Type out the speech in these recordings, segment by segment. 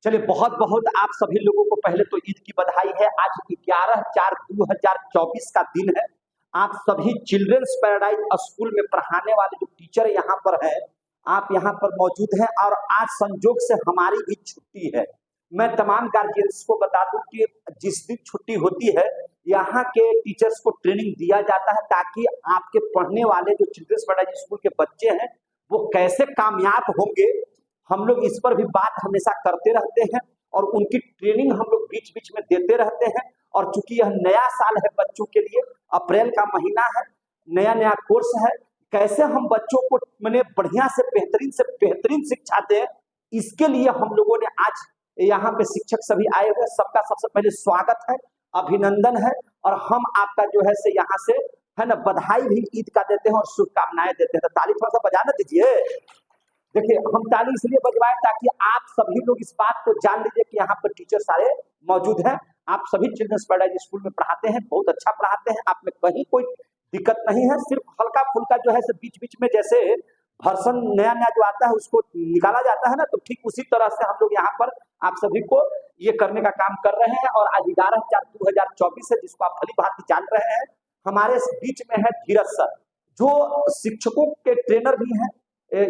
चलिए, बहुत बहुत आप सभी लोगों को पहले तो ईद की बधाई है। आज 11/4/2024 का दिन है। आप सभी चिल्ड्रंस पैराडाइज स्कूल में पढ़ाने वाले जो टीचर यहाँ पर है, आप यहाँ पर मौजूद हैं और आज संजोग से हमारी भी छुट्टी है। मैं तमाम गार्जियंस को बता दूं कि जिस दिन छुट्टी होती है, यहाँ के टीचर्स को ट्रेनिंग दिया जाता है ताकि आपके पढ़ने वाले जो चिल्ड्रंस पैराडाइज स्कूल के बच्चे हैं वो कैसे कामयाब होंगे। हम लोग इस पर भी बात हमेशा करते रहते हैं और उनकी ट्रेनिंग हम लोग बीच बीच में देते रहते हैं। और चूंकि यह नया साल है बच्चों के लिए, अप्रैल का महीना है, नया नया कोर्स है, कैसे हम बच्चों को मैंने बढ़िया से बेहतरीन शिक्षा दें, इसके लिए हम लोगों ने आज यहाँ पे शिक्षक सभी आए हुए। सबका सबसे पहले स्वागत है, अभिनंदन है और हम आपका जो है से यहाँ से है ना बधाई भी ईद का देते हैं और शुभकामनाएं देते हैं। तो ताली थोड़ा सा बजाना दीजिए। देखिए, हम ताली इसलिए बजवाए ताकि आप सभी लोग इस बात को जान लीजिए कि यहाँ पर टीचर सारे मौजूद हैं। आप सभी चिल्ड्रंस पैराडाइज स्कूल में पढ़ाते हैं, बहुत अच्छा पढ़ाते हैं, आप में कहीं कोई दिक्कत नहीं है। सिर्फ हल्का फुल्का जो है बीच बीच में जैसे वर्षन नया नया जो आता है उसको निकाला जाता है ना, तो ठीक उसी तरह से हम लोग यहाँ पर आप सभी को ये करने का काम कर रहे हैं। और आज 11/4/2024 है, जिसको आप भली भांति जान रहे हैं। हमारे बीच में है धीरज सर, जो शिक्षकों के ट्रेनर भी हैं,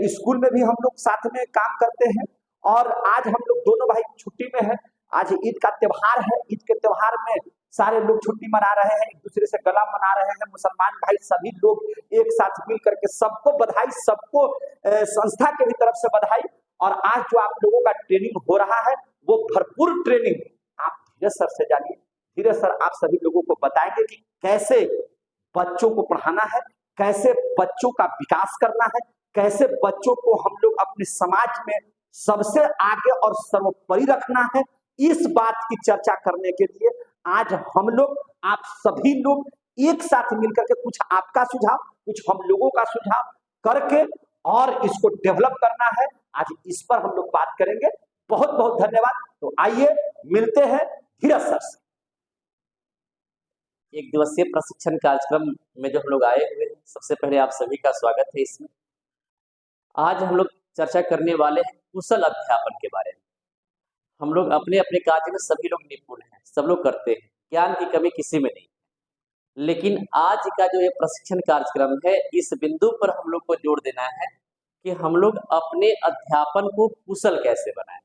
स्कूल में भी हम लोग साथ में काम करते हैं। और आज हम लोग दोनों भाई छुट्टी में है। आज ईद का त्योहार है, ईद के त्योहार में सारे लोग छुट्टी मना रहे हैं, एक दूसरे से गला मना रहे हैं। मुसलमान भाई सभी लोग एक साथ मिल करके सबको बधाई, सबको संस्था के भी तरफ से बधाई। और आज जो आप लोगों का ट्रेनिंग हो रहा है वो भरपूर ट्रेनिंग आप धीरज सर से जानिए। धीरज सर आप सभी लोगों को बताएंगे कि कैसे बच्चों को पढ़ाना है, कैसे बच्चों का विकास करना है, कैसे बच्चों को हम लोग अपने समाज में सबसे आगे और सर्वोपरि रखना है। इस बात की चर्चा करने के लिए आज हम लोग, आप सभी लोग एक साथ मिलकर के कुछ आपका सुझाव, कुछ हम लोगों का सुझाव करके और इसको डेवलप करना है। आज इस पर हम लोग बात करेंगे। बहुत बहुत धन्यवाद। तो आइए मिलते हैं धीरज सर से। एक दिवसीय प्रशिक्षण कार्यक्रम में जो हम लोग आए हुए हैं, सबसे पहले आप सभी का स्वागत है इसमें। आज हम लोग चर्चा करने वाले हैं कुशल अध्यापन के बारे में। हम लोग अपने अपने कार्य में सभी लोग निपुण हैं, सब लोग करते हैं, ज्ञान की कमी किसी में नहीं। लेकिन आज का जो ये प्रशिक्षण कार्यक्रम है, इस बिंदु पर हम लोग को जोर देना है कि हम लोग अपने अध्यापन को कुशल कैसे बनाएं,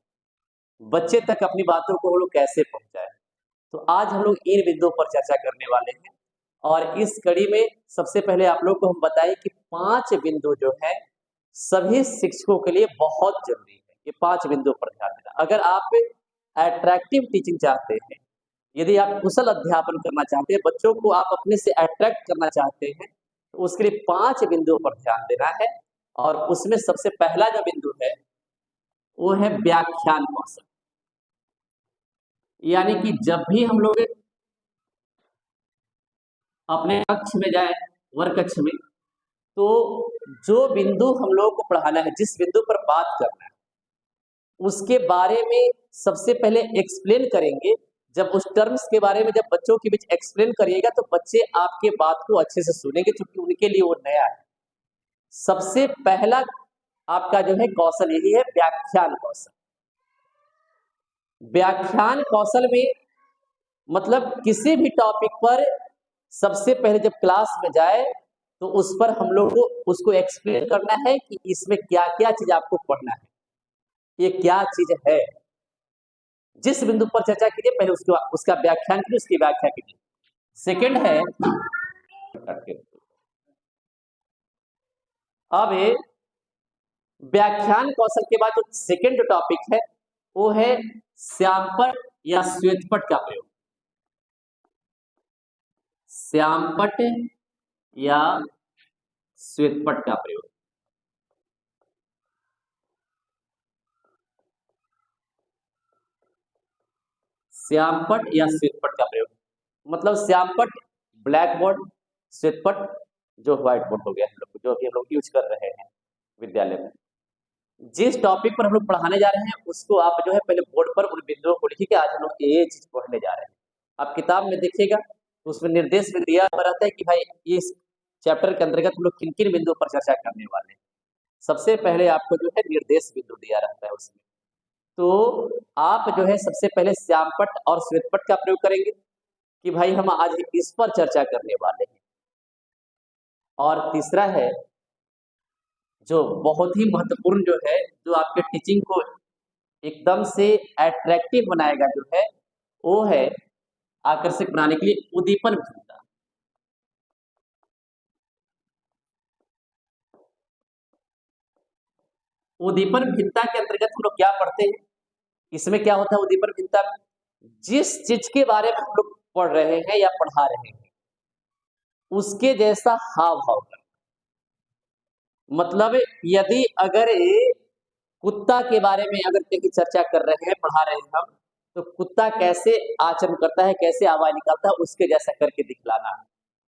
बच्चे तक अपनी बातों को हम लोग कैसे पहुंचाएं। तो आज हम लोग इन बिंदुओं पर चर्चा करने वाले हैं। और इस कड़ी में सबसे पहले आप लोग को हम बताएं कि 5 बिंदु जो है सभी शिक्षकों के लिए बहुत जरूरी है। ये 5 बिंदुओं पर ध्यान देना। अगर आप अट्रैक्टिव टीचिंग चाहते हैं, यदि आप कुशल अध्यापन करना चाहते हैं, बच्चों को आप अपने से अट्रैक्ट करना चाहते हैं, तो उसके लिए 5 बिंदुओं पर ध्यान देना है। और उसमें सबसे पहला जो बिंदु है वो है व्याख्यान कौशल। यानी कि जब भी हम लोग अपने कक्ष में जाए, वर्ग कक्ष में, तो जो बिंदु हम लोगों को पढ़ाना है, जिस बिंदु पर बात करना है, उसके बारे में सबसे पहले एक्सप्लेन करेंगे। जब उस टर्म्स के बारे में जब बच्चों के बीच एक्सप्लेन करिएगा तो बच्चे आपके बात को अच्छे से सुनेंगे, क्योंकि उनके लिए वो नया है। सबसे पहला आपका जो है कौशल यही है, व्याख्यान कौशल। व्याख्यान कौशल में मतलब किसी भी टॉपिक पर सबसे पहले जब क्लास में जाए तो उस पर हम लोग को उसको एक्सप्लेन करना है कि इसमें क्या क्या चीज आपको पढ़ना है, ये क्या चीज है। जिस बिंदु पर चर्चा कीजिए पहले उसका व्याख्यान कीजिए, उसकी व्याख्या कीजिए। सेकंड है, अब व्याख्यान कौशल के बाद जो सेकंड टॉपिक है वो है श्यामपट या श्वेतपट का प्रयोग। श्यामपट या श्वेतपट का प्रयोग। श्यामपट या श्वेतपट का प्रयोग मतलब श्यामपट ब्लैक बोर्ड, श्वेतपट जो व्हाइट बोर्ड हो गया हम लोग, जो कि हम लोग यूज कर रहे हैं विद्यालय में। जिस टॉपिक पर हम लोग पढ़ाने जा रहे हैं उसको आप जो है पहले बोर्ड पर उन बिंदुओं को लिखिए कि आज हम लोग ये चीज पढ़ने जा रहे हैं। आप किताब में देखिएगा उसमें निर्देश में दिया रहता है कि भाई इस चैप्टर के अंतर्गत हम लोग किन किन बिंदुओं पर चर्चा करने वाले हैं। सबसे पहले आपको जो है निर्देश बिंदु दिया रहता है उसमें। तो आप जो है सबसे पहले श्यामपट्ट और श्वेतपट्ट का प्रयोग करेंगे कि भाई हम आज इस पर चर्चा करने वाले हैं। और तीसरा है जो बहुत ही महत्वपूर्ण जो है, जो आपके टीचिंग को एकदम से अट्रैक्टिव बनाएगा जो है, वो है आकर्षक बनाने के लिए उद्दीपन भिन्नता। उद्दीपन भिन्नता के अंतर्गत हम लोग क्या पढ़ते हैं, इसमें क्या होता है उद्दीपन भिन्नता में, जिस चीज के बारे में हम लोग पढ़ रहे हैं या पढ़ा रहे हैं उसके जैसा हाव भाव करना। मतलब यदि अगर कुत्ता के बारे में अगर कहीं चर्चा कर रहे हैं, पढ़ा रहे हैं हम, तो कुत्ता कैसे आचरण करता है, कैसे आवाज निकालता है, उसके जैसा करके दिखलाना।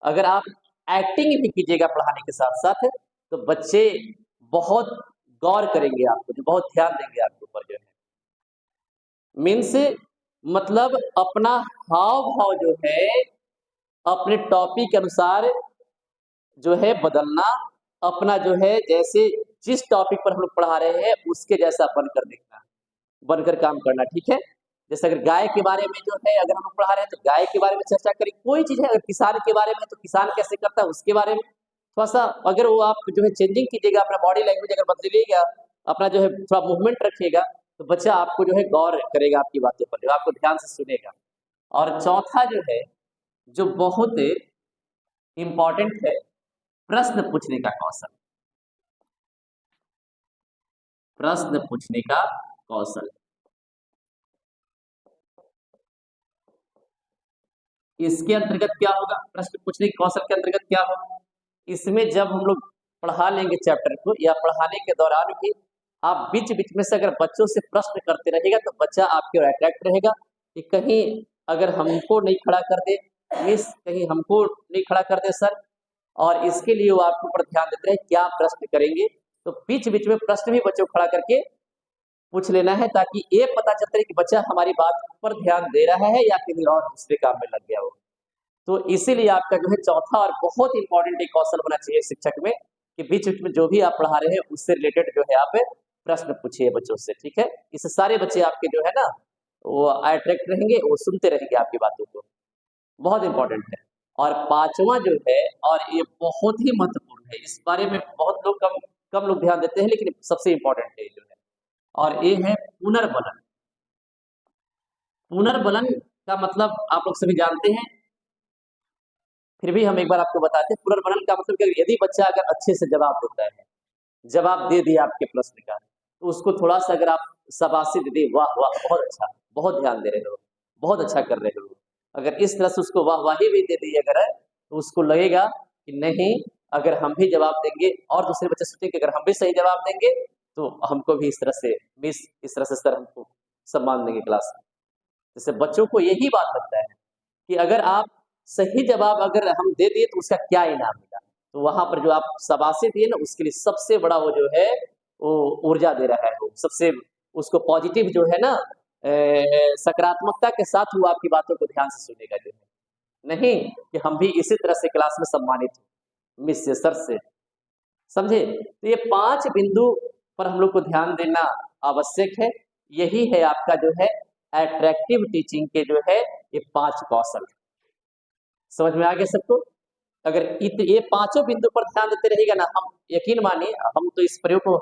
अगर आप एक्टिंग भी कीजिएगा पढ़ाने के साथ साथ, तो बच्चे बहुत गौर करेंगे आपको, जो बहुत ध्यान देंगे आपके ऊपर जो है। मीन्स मतलब अपना हाव भाव जो है अपने टॉपिक के अनुसार जो है बदलना, अपना जो है जैसे जिस टॉपिक पर हम लोग पढ़ा रहे हैं उसके जैसा बनकर देखना, बनकर काम करना। ठीक है, जैसे अगर गाय के बारे में जो है अगर हम लोग पढ़ा रहे हैं तो गाय के बारे में चर्चा करें। कोई चीज है अगर किसान के बारे में तो किसान कैसे करता है उसके बारे में थोड़ा सा अगर वो आप जो है चेंजिंग कीजिएगा, अपना बॉडी लैंग्वेज अगर बदलिएगा, अपना जो है थोड़ा मूवमेंट रखिएगा, तो बच्चा आपको जो है गौर करेगा आपकी बातों पर, जो आपको ध्यान से सुनेगा। और चौथा जो है जो बहुत इंपॉर्टेंट है, प्रश्न पूछने का कौशल। प्रश्न पूछने का कौशल, इसके अंतर्गत क्या होगा, प्रश्न पूछने के कौशल के अंतर्गत क्या होगा, इसमें जब हम लोग पढ़ा लेंगे चैप्टर को या पढ़ाने के दौरान भी आप बीच बीच में से अगर बच्चों से प्रश्न करते रहेगा तो बच्चा आपके ओर अट्रैक्ट रहेगा कि कहीं अगर हमको नहीं खड़ा कर दे मिस, कहीं हमको नहीं खड़ा कर दे सर, और इसके लिए वो आपके ऊपर ध्यान देते हैं क्या प्रश्न करेंगे। तो बीच बीच में प्रश्न भी बच्चों को खड़ा करके पूछ लेना है ताकि ये पता चलता है कि बच्चा हमारी बात पर ध्यान दे रहा है या कहीं और दूसरे काम में लग गया हो। तो इसीलिए आपका जो है चौथा और बहुत इंपॉर्टेंट एक कौशल होना चाहिए शिक्षक में कि बीच बीच में जो भी आप पढ़ा रहे हैं उससे रिलेटेड जो है आप प्रश्न पूछिए बच्चों से। ठीक है, इससे सारे बच्चे आपके जो है ना वो अट्रैक्ट रहेंगे, वो सुनते रहेंगे आपकी बातों को, बहुत इंपॉर्टेंट है। और पांचवा जो है, और ये बहुत ही महत्वपूर्ण है, इस बारे में बहुत लोग कम कम लोग ध्यान देते हैं, लेकिन सबसे इंपॉर्टेंट है जो है, और ये है पुनर्बलन। पुनर्बलन का मतलब आप लोग सभी जानते हैं, फिर भी हम एक बार आपको बताते हैं। पुनर्बलन का मतलब कि यदि बच्चा अगर अच्छे से जवाब देता है, जवाब दे दिया आपके प्रश्न का, तो उसको थोड़ा सा अगर आप शाबाशी दे दी, वाह वाह बहुत अच्छा, बहुत ध्यान दे रहे हो, बहुत अच्छा कर रहे हो, अगर इस तरह से उसको वाहवाही भी दे दी अगर, तो उसको लगेगा कि नहीं, अगर हम भी जवाब देंगे और दूसरे बच्चे सोचेंगे अगर हम भी सही जवाब देंगे तो हमको भी इस तरह से मिस, इस तरह से सर हमको सम्मान देंगे क्लास में। जैसे बच्चों को यही बात लगता है कि अगर आप सही जवाब अगर हम दे दिए तो उसका क्या इनाम मिला, तो वहां पर जो आप शाबाशी दिए ना उसके लिए सबसे बड़ा वो जो है वो ऊर्जा दे रहा है, वो सबसे उसको पॉजिटिव जो है ना सकारात्मकता के साथ वो आपकी बातों को ध्यान से सुनेगा जो है, नहीं कि हम भी इसी तरह से क्लास में सम्मानित हो मिस से, सर से, समझे। तो ये 5 बिंदु पर हम लोग को ध्यान देना आवश्यक है। यही है आपका जो है अट्रैक्टिव टीचिंग के जो है ये 5 कौशल। समझ में आ गया सबको? अगर ये 5 बिंदु पर ध्यान देते रहेगा ना, हम यकीन मानिए हम तो इस प्रयोग को